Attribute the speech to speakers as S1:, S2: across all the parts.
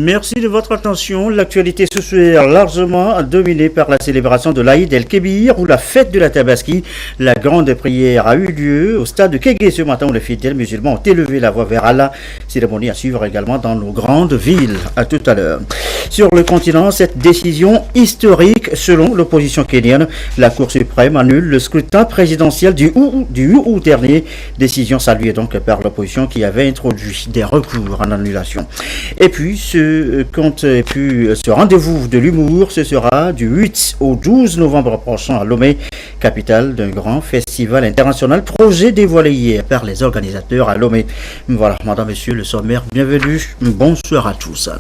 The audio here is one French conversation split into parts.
S1: Merci de votre attention. L'actualité ce soir largement dominée par la célébration de l'Aïd el-Kébir ou la fête de la Tabaski. La grande prière a eu lieu au stade de Kégué ce matin où les fidèles musulmans ont élevé la voix vers Allah. Cérémonie à suivre également dans nos grandes villes. À tout à l'heure. Sur le continent, cette décision historique, selon l'opposition kenyane, la Cour suprême annule le scrutin présidentiel du 8 août dernier. Décision saluée donc par l'opposition qui avait introduit des recours en annulation. Et puis, ce rendez-vous de l'humour, ce sera du 8 au 12 novembre prochain à Lomé, capitale d'un grand festival international, projet dévoilé hier par les organisateurs à Lomé. Voilà, madame, monsieur, le sommaire, bienvenue, bonsoir à tous.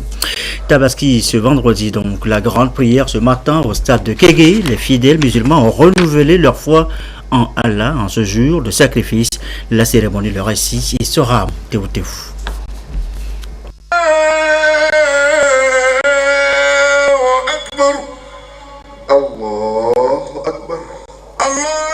S1: Tabaski ce vendredi, donc la grande prière ce matin au stade de Kégué. Les fidèles musulmans ont renouvelé leur foi en Allah en ce jour de sacrifice. La cérémonie, le récit, il sera dévoté-vous.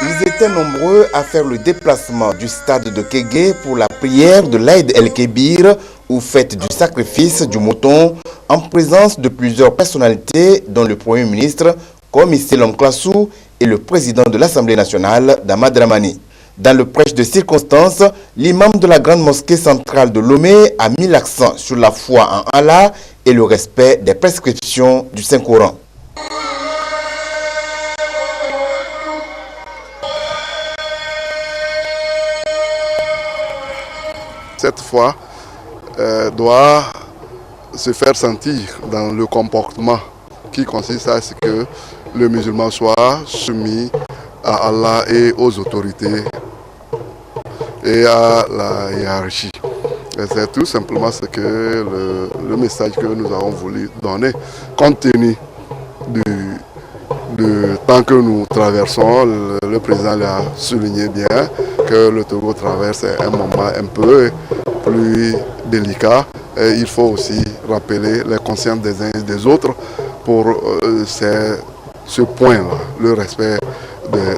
S2: Ils étaient nombreux à faire le déplacement du stade de Kégué pour la prière de l'Aïd el-Kébir ou fête du sacrifice du mouton en présence de plusieurs personnalités dont le Premier ministre, Komi Selom Klassou, et le président de l'Assemblée nationale, Dama Dramani. Dans le prêche de circonstance, l'imam de la grande mosquée centrale de Lomé a mis l'accent sur la foi en Allah et le respect des prescriptions du Saint-Coran.
S3: Cette foi doit se faire sentir dans le comportement qui consiste à ce que le musulman soit soumis à Allah et aux autorités et à la hiérarchie. Et c'est tout simplement ce que le message que nous avons voulu donner, compte tenu du temps que nous traversons. Le président l'a souligné bien que le Togo traverse un moment un peu plus délicat. Et il faut aussi rappeler les consciences des uns et des autres pour ce point-là, le respect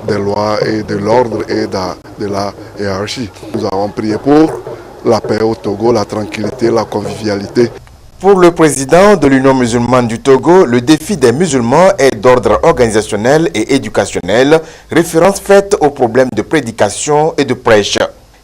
S3: des lois et de l'ordre et de la hiérarchie. Nous avons prié pour la paix au Togo, la tranquillité, la convivialité.
S2: Pour le président de l'Union musulmane du Togo, le défi des musulmans est d'ordre organisationnel et éducationnel, référence faite aux problèmes de prédication et de prêche.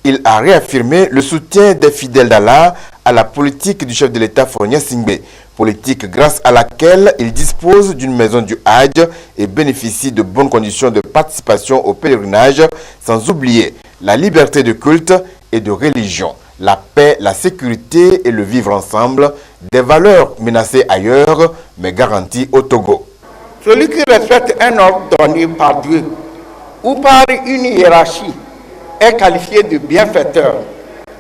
S2: Il a réaffirmé le soutien des fidèles d'Allah à la politique du chef de l'État Fournier Singbe, politique grâce à laquelle il dispose d'une maison du Hajj et bénéficie de bonnes conditions de participation au pèlerinage, sans oublier la liberté de culte et de religion, la paix, la sécurité et le vivre ensemble, des valeurs menacées ailleurs, mais garanties au Togo.
S4: Celui qui respecte un ordre donné par Dieu ou par une hiérarchie est qualifié de bienfaiteur.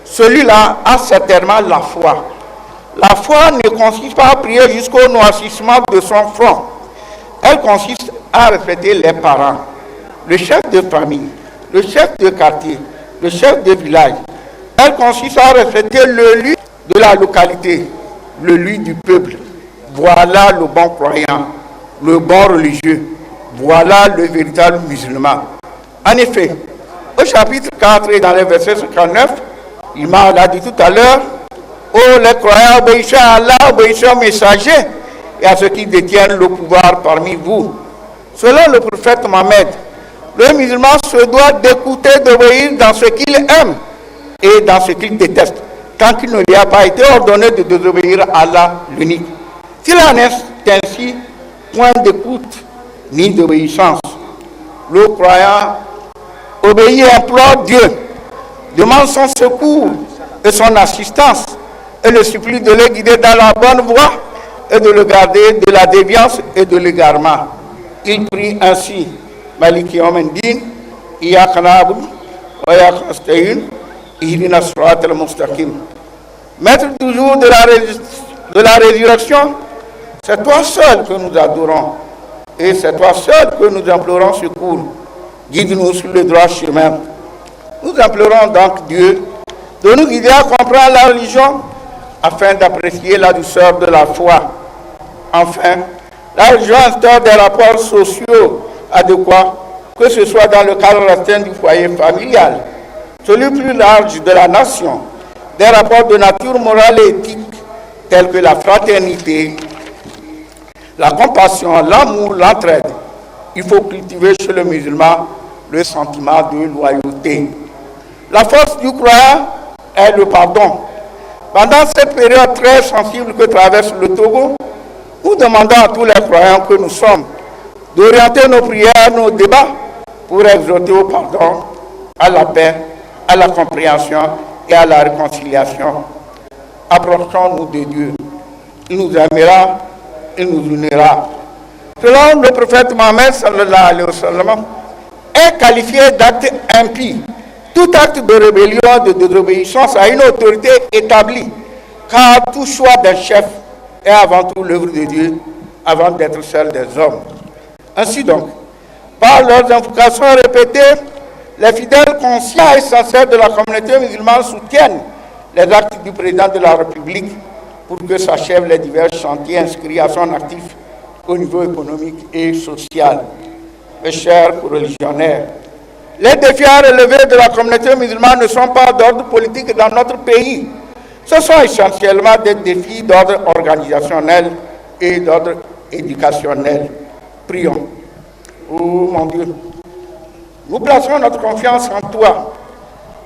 S4: Celui-là a certainement la foi. La foi ne consiste pas à prier jusqu'au noircissement de son front. Elle consiste à respecter les parents, le chef de famille, le chef de quartier, le chef de village. Elle consiste à respecter le lieu de la localité, le lieu du peuple. Voilà le bon croyant, le bon religieux. Voilà le véritable musulman. En effet, au chapitre 4 et dans les versets 59, l'imam l'a dit tout à l'heure, oh les croyants, obéissez à Allah, obéissez aux messagers et à ceux qui détiennent le pouvoir parmi vous. Selon le prophète Mohammed, le musulman se doit d'écouter, d'obéir dans ce qu'il aime et dans ce qu'il déteste, tant qu'il ne lui a pas été ordonné de désobéir à Allah l'unique. S'il en est ainsi, point d'écoute ni d'obéissance. Le croyant obéit et implore Dieu, demande son secours et son assistance et le supplie de le guider dans la bonne voie et de le garder de la déviance et de l'égarement. Il prie ainsi, Maliki Yawmiddin, Iyyaka na'budu wa iyyaka nasta'in, Ihdina as-siratal mustaqim. Maître du jour de la résurrection, c'est toi seul que nous adorons et c'est toi seul que nous implorons secours. Guide-nous sur le droit chemin. Nous implorons donc Dieu de nous guider à comprendre la religion afin d'apprécier la douceur de la foi. Enfin, la religion instaure des rapports sociaux adéquats, que ce soit dans le cadre restreint du foyer familial, celui plus large de la nation, des rapports de nature morale et éthique, tels que la fraternité, la compassion, l'amour, l'entraide. Il faut cultiver chez le musulman le sentiment de loyauté. La force du croyant est le pardon. Pendant cette période très sensible que traverse le Togo, nous demandons à tous les croyants que nous sommes d'orienter nos prières, nos débats pour exhorter au pardon, à la paix, à la compréhension et à la réconciliation. Approchons-nous de Dieu. Il nous aimera, il nous unira. Selon le prophète Mohammed sallallahu alayhi wa sallam, est qualifié d'acte impie tout acte de rébellion, de désobéissance à une autorité établie, car tout choix d'un chef est avant tout l'œuvre de Dieu, avant d'être celle des hommes. Ainsi donc, par leurs invocations répétées, les fidèles conscients et sincères de la communauté musulmane soutiennent les actes du président de la République pour que s'achèvent les divers chantiers inscrits à son actif au niveau économique et social. Mes chers coreligionnaires, les défis à relever de la communauté musulmane ne sont pas d'ordre politique dans notre pays. Ce sont essentiellement des défis d'ordre organisationnel et d'ordre éducationnel. Prions. Oh mon Dieu, nous plaçons notre confiance en toi.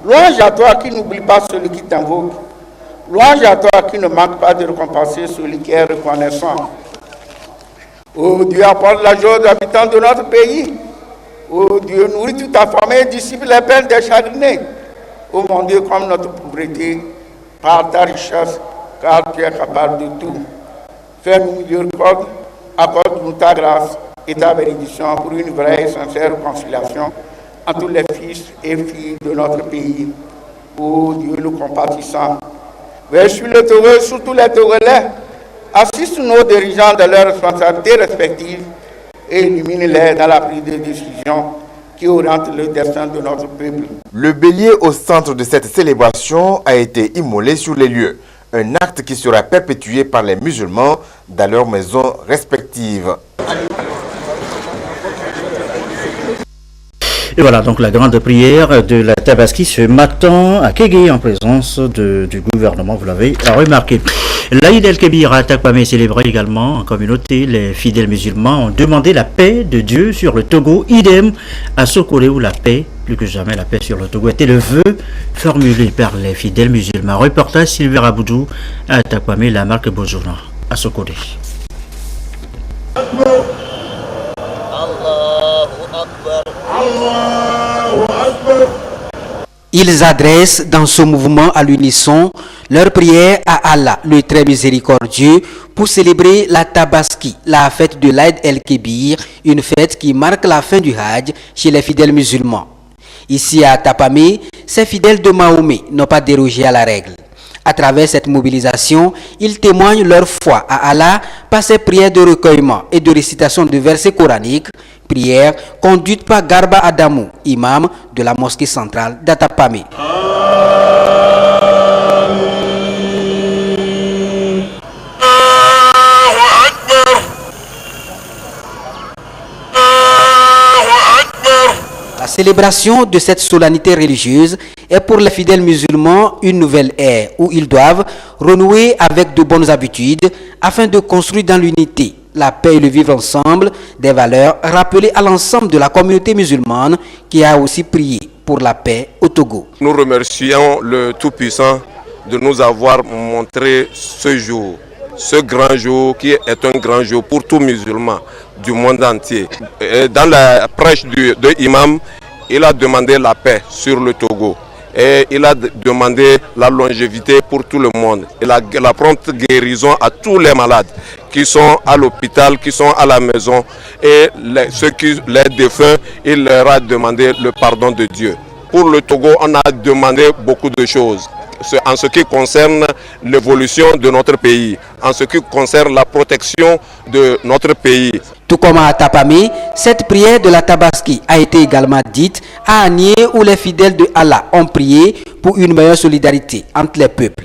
S4: Louange à toi qui n'oublie pas celui qui t'invoque. Louange à toi qui ne manque pas de récompenser celui qui est reconnaissant. Oh Dieu, apporte la joie aux habitants de notre pays. Oh Dieu, nourris toute ta famille, dissipe les peines des chagrinés. Oh mon Dieu, comme notre pauvreté, par ta richesse, car tu es capable de tout. Fais-nous miséricorde, accorde-nous ta grâce et ta bénédiction pour une vraie et sincère réconciliation entre les fils et filles de notre pays. Oh Dieu, le compatissant, veille sur le Togo et sur tous les Togolais, assiste nos dirigeants de leurs responsabilités respectives et illumine-les dans la prise de décision qui oriente le destin de notre peuple.
S2: Le bélier au centre de cette célébration a été immolé sur les lieux, un acte qui sera perpétué par les musulmans dans leurs maisons respectives.
S1: Et voilà donc la grande prière de la Tabaski ce matin à Kégué en présence du gouvernement, vous l'avez remarqué. L'Aïd el-Kébir à Takpamé célébré également en communauté. Les fidèles musulmans ont demandé la paix de Dieu sur le Togo. Idem à Sokole où la paix, plus que jamais la paix sur le Togo, était le vœu formulé par les fidèles musulmans. Reportage Sylvain Aboudou à Takpamé, la marque Bojona à Sokole.
S5: Ils adressent dans ce mouvement à l'unisson leur prière à Allah, le très miséricordieux, pour célébrer la Tabaski, la fête de l'Aïd el-Kébir, une fête qui marque la fin du Hajj chez les fidèles musulmans. Ici à Tapamé, ces fidèles de Mahomet n'ont pas dérogé à la règle. À travers cette mobilisation, ils témoignent leur foi à Allah par ces prières de recueillement et de récitation de versets coraniques, prières conduites par Garba Adamou, imam de la mosquée centrale d'Atapamé. La célébration de cette solennité religieuse est pour les fidèles musulmans une nouvelle ère où ils doivent renouer avec de bonnes habitudes afin de construire dans l'unité, la paix et le vivre ensemble des valeurs rappelées à l'ensemble de la communauté musulmane qui a aussi prié pour la paix au Togo.
S6: Nous remercions le Tout-Puissant de nous avoir montré ce jour, ce grand jour qui est un grand jour pour tous musulmans du monde entier. Et dans la prêche de l'imam, il a demandé la paix sur le Togo et il a demandé la longévité pour tout le monde et la prompte guérison à tous les malades qui sont à l'hôpital, qui sont à la maison et les défunts, il leur a demandé le pardon de Dieu. Pour le Togo, on a demandé beaucoup de choses en ce qui concerne l'évolution de notre pays, en ce qui concerne la protection de notre pays.
S5: Tout comme à Tapamé, cette prière de la Tabaski a été également dite à Anié où les fidèles de Allah ont prié pour une meilleure solidarité entre les peuples.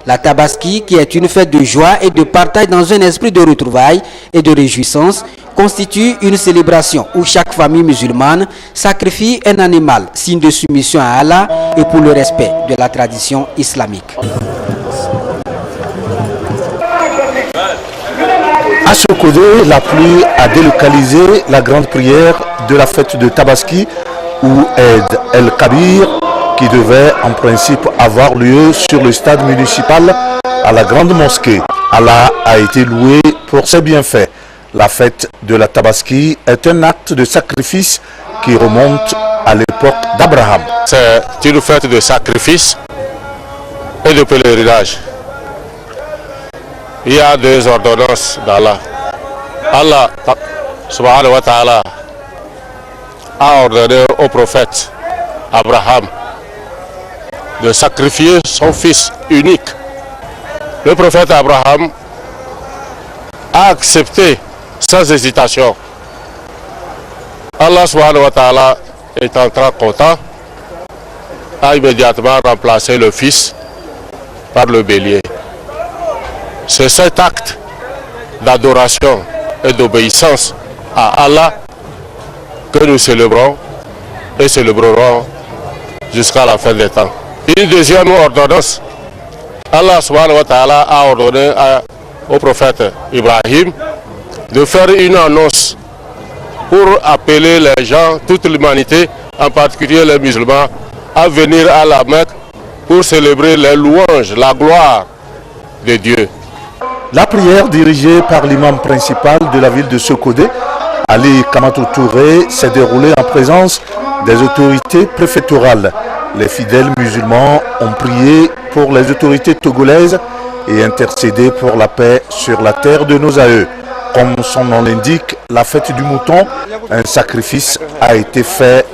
S5: La Tabaski, qui est une fête de joie et de partage dans un esprit de retrouvailles et de réjouissance, constitue une célébration où chaque famille musulmane sacrifie un animal, signe de soumission à Allah et pour le respect de la tradition islamique.
S7: À ce côté, la pluie a délocalisé la grande prière de la fête de Tabaski ou Eid el-Kabir qui devait en principe avoir lieu sur le stade municipal à la grande mosquée. Allah a été loué pour ses bienfaits. La fête de la Tabaski est un acte de sacrifice qui remonte à l'époque d'Abraham.
S8: C'est une fête de sacrifice et de pèlerinage. Il y a deux ordonnances d'Allah. Allah subhanahu wa ta'ala a ordonné au prophète Abraham de sacrifier son fils unique. Le prophète Abraham a accepté sans hésitation. Allah subhanahu wa ta'ala étant très content, a immédiatement remplacé le fils par le bélier. C'est cet acte d'adoration et d'obéissance à Allah que nous célébrons et célébrerons jusqu'à la fin des temps. Une deuxième ordonnance, Allah subhanahu wa ta'ala a ordonné au prophète Ibrahim de faire une annonce pour appeler les gens, toute l'humanité, en particulier les musulmans, à venir à la Mecque pour célébrer les louanges, la gloire de Dieu.
S7: La prière dirigée par l'imam principal de la ville de Sokodé, Ali Kamatou Touré, s'est déroulée en présence des autorités préfectorales. Les fidèles musulmans ont prié pour les autorités togolaises et intercédé pour la paix sur la terre de nos aïeux. Comme son nom l'indique, la fête du mouton, un sacrifice a été fait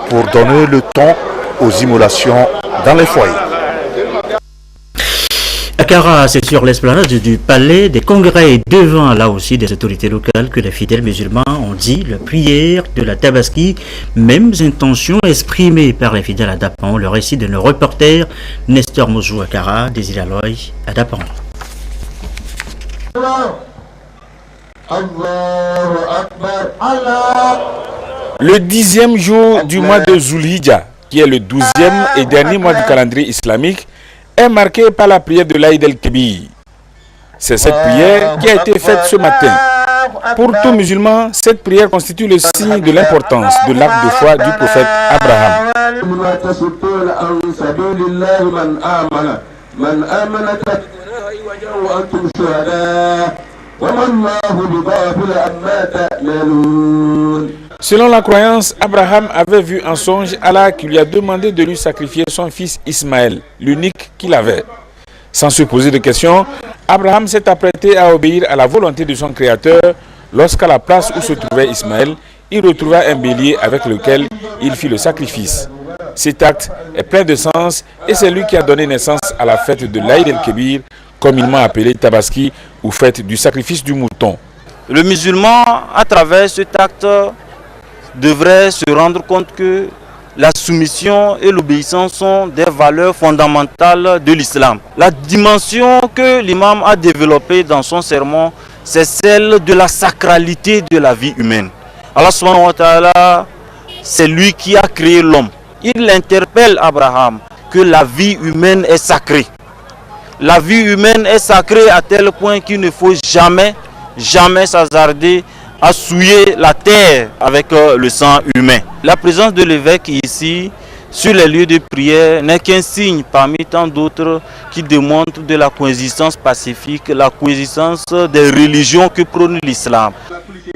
S7: pour donner le temps aux immolations dans les foyers.
S1: À Kara, c'est sur l'esplanade du palais des congrès et devant là aussi des autorités locales que les fidèles musulmans ont dit la prière de la Tabaski, mêmes intentions exprimées par les fidèles à Dapan, le récit de nos reporters Nestor Mozou à Kara, Désiré Aloy à Dapan.
S9: Le 10e jour du mois de Zulhijja, qui est le 12e et dernier mois du calendrier islamique, est marqué par la prière de l'Aïd el-Kébir. C'est cette prière qui a été faite ce matin. Pour tout musulman, cette prière constitue le signe de l'importance de l'acte de foi du prophète Abraham. Selon la croyance, Abraham avait vu en songe Allah qui lui a demandé de lui sacrifier son fils Ismaël, l'unique qu'il avait. Sans se poser de questions, Abraham s'est apprêté à obéir à la volonté de son créateur lorsqu'à la place où se trouvait Ismaël, il retrouva un bélier avec lequel il fit le sacrifice. Cet acte est plein de sens et c'est lui qui a donné naissance à la fête de l'Aïd el-Kébir, communément appelée Tabaski ou fête du sacrifice du mouton.
S10: Le musulman, à travers cet acte, devrait se rendre compte que la soumission et l'obéissance sont des valeurs fondamentales de l'islam. La dimension que l'imam a développée dans son sermon, c'est celle de la sacralité de la vie humaine. Allah subhanahu wa ta'ala, c'est lui qui a créé l'homme. Il interpelle Abraham que la vie humaine est sacrée. La vie humaine est sacrée à tel point qu'il ne faut jamais s'hasarder à souiller la terre avec le sang humain. La présence de l'évêque ici, sur les lieux de prière, n'est qu'un signe parmi tant d'autres qui démontrent de la coexistence pacifique, la coexistence des religions que prône l'islam.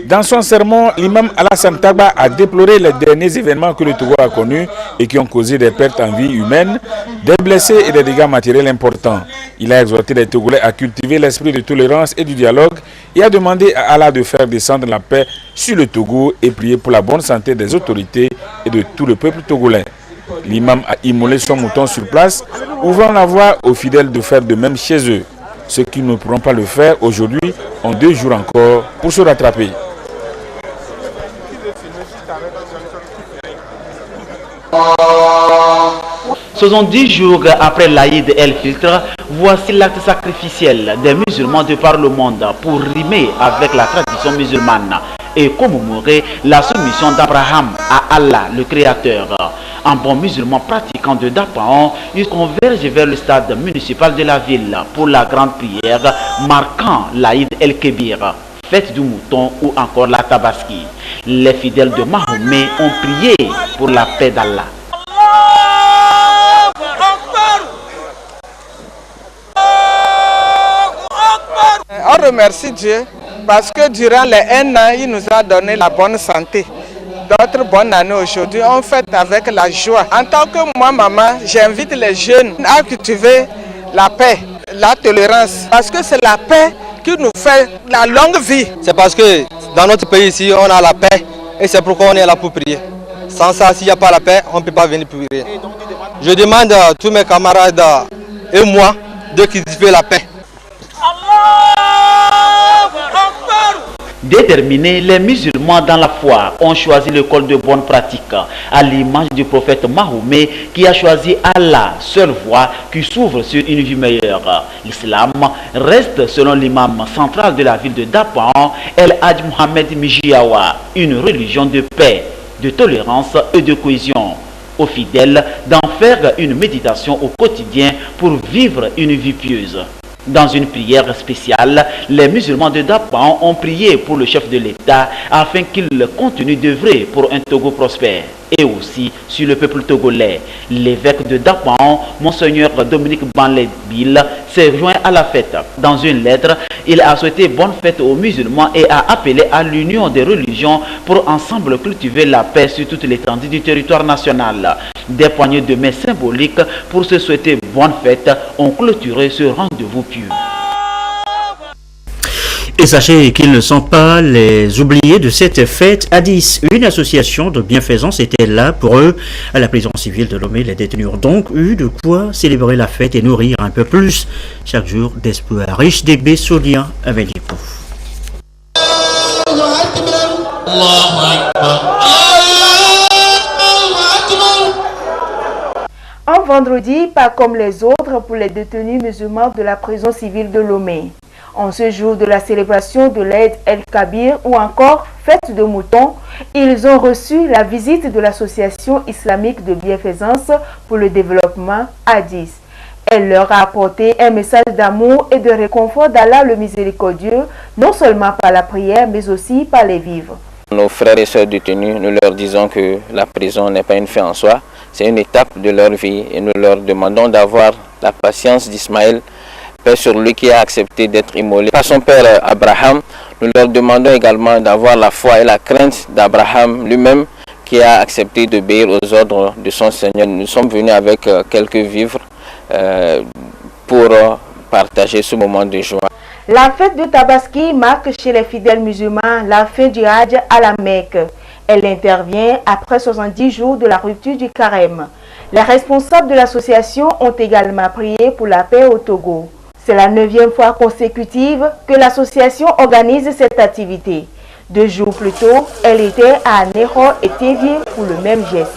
S9: Dans son sermon, l'imam Alassane Tagba a déploré les derniers événements que le Togo a connus et qui ont causé des pertes en vie humaine, des blessés et des dégâts matériels importants. Il a exhorté les Togolais à cultiver l'esprit de tolérance et du dialogue et a demandé à Allah de faire descendre la paix sur le Togo et prier pour la bonne santé des autorités et de tout le peuple togolais. L'imam a immolé son mouton sur place, ouvrant la voie aux fidèles de faire de même chez eux. Ceux qui ne pourront pas le faire aujourd'hui ont 2 jours encore pour se rattraper.
S11: 70 jours après l'Aïd el-Fitr, voici l'acte sacrificiel des musulmans de par le monde pour rimer avec la tradition musulmane et commémorer la soumission d'Abraham à Allah, le Créateur. En bon musulman pratiquant de Dapan, ils convergent vers le stade municipal de la ville pour la grande prière marquant l'Aïd el-Kébir. fête du mouton ou encore la tabaski. Les fidèles de Mahomet ont prié pour la paix d'Allah.
S12: On remercie Dieu parce que durant les 1 an, il nous a donné la bonne santé. D'autres bonnes années aujourd'hui, on fête avec la joie. En tant que moi, maman, j'invite les jeunes à cultiver la paix, la tolérance, parce que c'est la paix qui nous fait la longue vie.
S13: C'est parce que dans notre pays ici, on a la paix et c'est pourquoi on est là pour prier. Sans ça, s'il n'y a pas la paix, on ne peut pas venir prier. Je demande à tous mes camarades et moi de cultiver la paix.
S11: Déterminés, les musulmans dans la foi ont choisi l'école de bonne pratique, à l'image du prophète Mahomet qui a choisi Allah, seule voie qui s'ouvre sur une vie meilleure. L'islam reste, selon l'imam central de la ville de Dapan, El Hadj Mohamed Mijiawa, une religion de paix, de tolérance et de cohésion. Aux fidèles d'en faire une méditation au quotidien pour vivre une vie pieuse. Dans une prière spéciale, les musulmans de Dapan ont prié pour le chef de l'État afin qu'il continue d'œuvrer pour un Togo prospère et aussi sur le peuple togolais. L'évêque de Dapan, Monseigneur Dominique Banlebil, s'est joint à la fête. Dans une lettre, il a souhaité bonne fête aux musulmans et a appelé à l'union des religions pour ensemble cultiver la paix sur toute l'étendue du territoire national. Des poignées de main symboliques pour se souhaiter bonne fête ont clôturé ce rendez-vous pieux.
S1: Et sachez qu'ils ne sont pas les oubliés de cette fête à 10. Une association de bienfaisance était là pour eux. À la prison civile de Lomé, les détenus ont donc eu de quoi célébrer la fête et nourrir un peu plus chaque jour d'espoir. Riche DB Solia avec les poufs.
S14: Un vendredi, pas comme les autres pour les détenus musulmans de la prison civile de Lomé. En ce jour de la célébration de l'Aïd el-Kabir ou encore fête de mouton, ils ont reçu la visite de l'association islamique de bienfaisance pour le développement ADIS. Elle leur a apporté un message d'amour et de réconfort d'Allah le miséricordieux, non seulement par la prière mais aussi par les vivres.
S15: Nos frères et sœurs détenus, nous leur disons que la prison n'est pas une fin en soi, c'est une étape de leur vie et nous leur demandons d'avoir la patience d'Ismaël, Père sur lui qui a accepté d'être immolé par son père Abraham. Nous leur demandons également d'avoir la foi et la crainte d'Abraham lui-même qui a accepté d'obéir aux ordres de son Seigneur. Nous sommes venus avec quelques vivres pour partager ce moment de joie.
S14: La fête de Tabaski marque chez les fidèles musulmans la fin du Hajj à la Mecque. Elle intervient après 70 jours de la rupture du carême. Les responsables de l'association ont également prié pour la paix au Togo. C'est la 9e fois consécutive que l'association organise cette activité. 2 jours plus tôt, elle était à Néro et Tévier pour le même geste.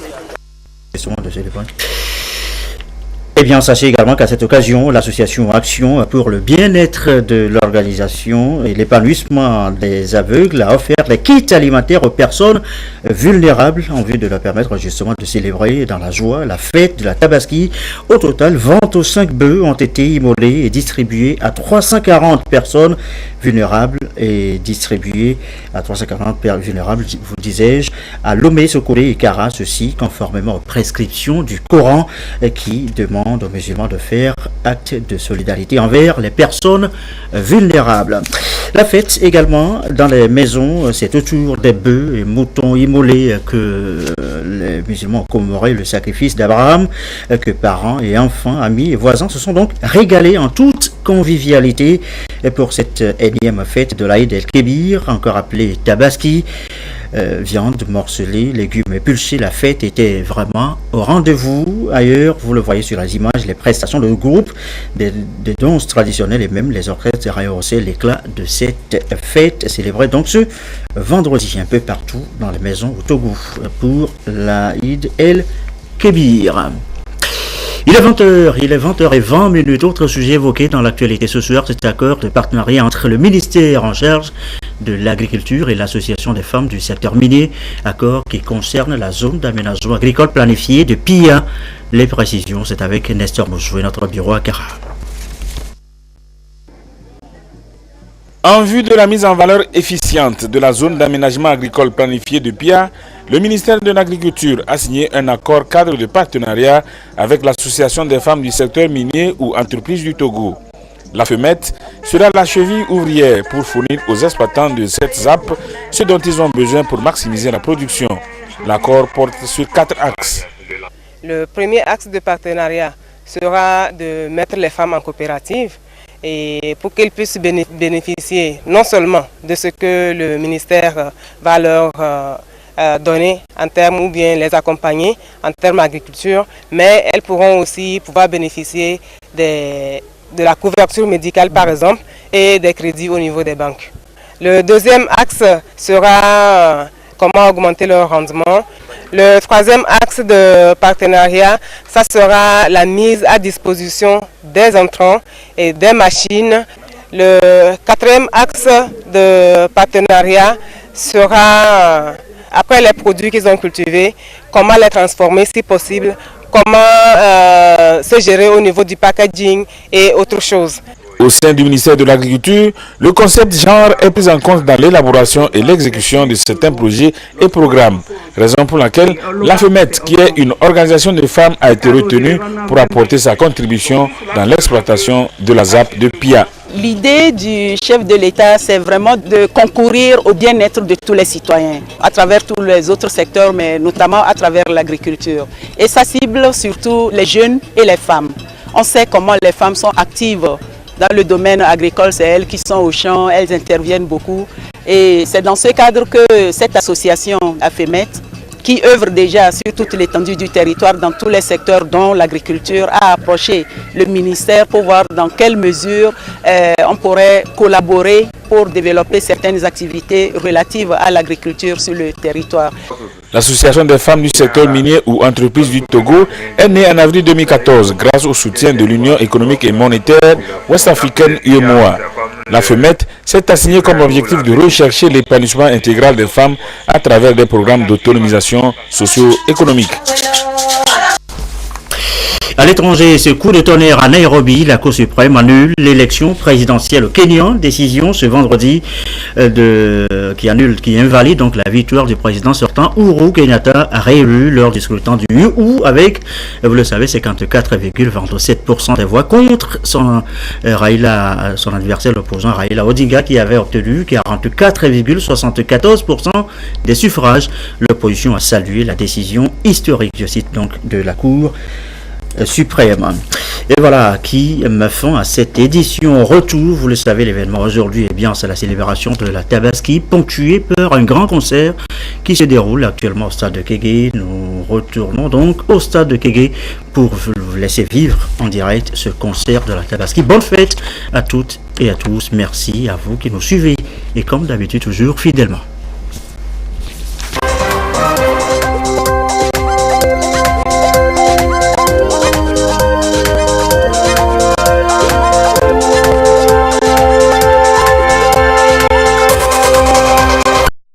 S1: Eh bien, sachez également qu'à cette occasion, l'association Action pour le bien-être de l'organisation et l'épanouissement des aveugles a offert les kits alimentaires aux personnes vulnérables en vue de leur permettre justement de célébrer dans la joie la fête de la Tabaski. Au total, 25 bœufs ont été immolés et distribués à 340 personnes vulnérables et distribués à 340 vulnérables, vous disais-je, à Lomé, Sokolé et Kara, ceci conformément aux prescriptions du Coran qui demande aux musulmans de faire acte de solidarité envers les personnes vulnérables. La fête également dans les maisons, c'est autour des bœufs et moutons immolés que les musulmans ont commémoré le sacrifice d'Abraham, que parents et enfants, amis et voisins se sont donc régalés en toute convivialité pour cette énième fête de l'Aïd el-Kébir, encore appelée Tabaski. Viande morcelée, légumes épulchés, la fête était vraiment au rendez-vous. Ailleurs, vous le voyez sur les images, les prestations de groupe, des danses traditionnelles et même les orchestres rehaussaient l'éclat de cette fête célébrée donc ce vendredi un peu partout dans les maisons au Togo pour l'Aïd el-Kébir. Il est 20h20. Autre sujet évoqué dans l'actualité ce soir, cet accord de partenariat entre le ministère en charge de l'agriculture et l'association des femmes du secteur minier, accord qui concerne la zone d'aménagement agricole planifiée de Pia. Les précisions, c'est avec Nestor Mouchoué, notre bureau à Kara.
S9: En vue de la mise en valeur efficiente de la zone d'aménagement agricole planifiée de Pia, le ministère de l'Agriculture a signé un accord cadre de partenariat avec l'Association des femmes du secteur minier ou entreprises du Togo. La FEMET sera la cheville ouvrière pour fournir aux exploitants de cette ZAP ce dont ils ont besoin pour maximiser la production. L'accord porte sur 4 axes.
S16: Le premier axe de partenariat sera de mettre les femmes en coopérative et pour qu'elles puissent bénéficier non seulement de ce que le ministère va leur donner en termes ou bien les accompagner en termes d'agriculture, mais elles pourront aussi bénéficier de la couverture médicale par exemple et des crédits au niveau des banques. Le deuxième axe sera comment augmenter leur rendement. Le troisième axe de partenariat, ça sera la mise à disposition des intrants et des machines. Le quatrième axe de partenariat sera, après les produits qu'ils ont cultivés, comment les transformer si possible, comment se gérer au niveau du packaging et autre chose.
S9: Au sein du ministère de l'Agriculture, le concept genre est pris en compte dans l'élaboration et l'exécution de certains projets et programmes. Raison pour laquelle la FEMET, qui est une organisation de femmes, a été retenue pour apporter sa contribution dans l'exploitation de la ZAP de Pia.
S17: L'idée du chef de l'État, c'est vraiment de concourir au bien-être de tous les citoyens, à travers tous les autres secteurs, mais notamment à travers l'agriculture. Et ça cible surtout les jeunes et les femmes. On sait comment les femmes sont actives dans le domaine agricole, c'est elles qui sont au champ, elles interviennent beaucoup. Et c'est dans ce cadre que cette association AFEMET, qui œuvre déjà sur toute l'étendue du territoire dans tous les secteurs dont l'agriculture, a approché le ministère pour voir dans quelle mesure on pourrait collaborer pour développer certaines activités relatives à l'agriculture sur le territoire.
S9: L'Association des femmes du secteur minier ou entreprise du Togo est née en avril 2014 grâce au soutien de l'Union économique et monétaire ouest-africaine UEMOA. La FEMET s'est assignée comme objectif de rechercher l'épanouissement intégral des femmes à travers des programmes d'autonomisation socio-économique.
S1: À l'étranger, ce coup de tonnerre à Nairobi, la Cour suprême annule l'élection présidentielle au Kenya. Décision ce vendredi qui invalide donc la victoire du président sortant Uhuru Kenyatta, réélu lors du scrutin du EU avec, vous le savez, 54,27% des voix contre son adversaire, l'opposant Raila Odinga, qui avait obtenu 44,74% des suffrages. L'opposition a salué la décision historique, je cite donc, de la Cour suprême. Et voilà qui me font à cette édition retour. Vous le savez, l'événement aujourd'hui, c'est la célébration de la Tabaski, ponctuée par un grand concert qui se déroule actuellement au stade de Kégué. Nous retournons donc au stade de Kégué pour vous laisser vivre en direct ce concert de la Tabaski. Bonne fête à toutes et à tous. Merci à vous qui nous suivez et comme d'habitude toujours fidèlement.